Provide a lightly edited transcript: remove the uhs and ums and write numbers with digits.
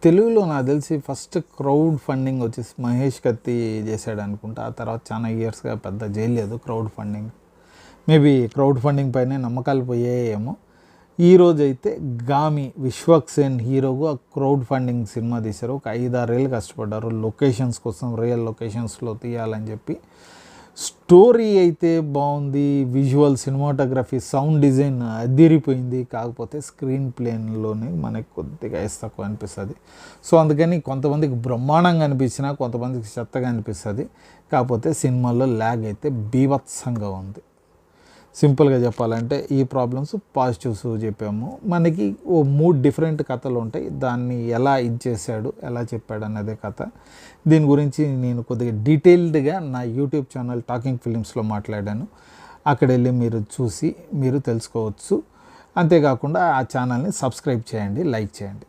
తెలుగులో నాకు తెలిసి ఫస్ట్ క్రౌడ్ ఫండింగ్ వచ్చేసి మహేష్ కత్తి చేశాడు అనుకుంటా. ఆ తర్వాత చాలా ఇయర్స్గా పెద్ద చేయలేదు crowd funding. Maybe crowd funding పైనే నమ్మకాలు పోయాయేమో. ఈరోజైతే గామి విశ్వక్సేన్ హీరోగా క్రౌడ్ ఫండింగ్ సినిమా తీశారు. ఒక 5-6 ఏళ్ళు కష్టపడ్డారు లొకేషన్స్ కోసం, రియల్ లొకేషన్స్లో తీయాలని చెప్పి. స్టోరీ అయితే బాగుంది, విజువల్, సినిమాటోగ్రఫీ, సౌండ్ డిజైన్ అదిరిపోయింది. కాకపోతే స్క్రీన్ ప్లేన్లోనే మనకి కొద్దిగా తక్కువ అనిపిస్తుంది. సో అందుకని కొంతమందికి బ్రహ్మాండంగా అనిపించినా కొంతమందికి చెత్తగా అనిపిస్తుంది. కాకపోతే సినిమాలో ల్యాగ్ అయితే బీభత్సంగా ఉంది. సింపుల్గా చెప్పాలంటే ఈ ప్రాబ్లమ్స్, పాజిటివ్స్ చెప్పాము. మనకి ఓ 3 డిఫరెంట్ కథలు ఉంటాయి. దాన్ని ఎలా చేశాడు, ఎలా చెప్పాడు అన్నదే కథ. దీని గురించి నేను కొద్దిగా డీటెయిల్డ్గా నా యూట్యూబ్ ఛానల్ టాకింగ్ ఫిలిమ్స్లో మాట్లాడాను. అక్కడ వెళ్ళి మీరు చూసి మీరు తెలుసుకోవచ్చు. అంతేకాకుండా ఆ ఛానల్ని సబ్స్క్రైబ్ చేయండి, లైక్ చేయండి.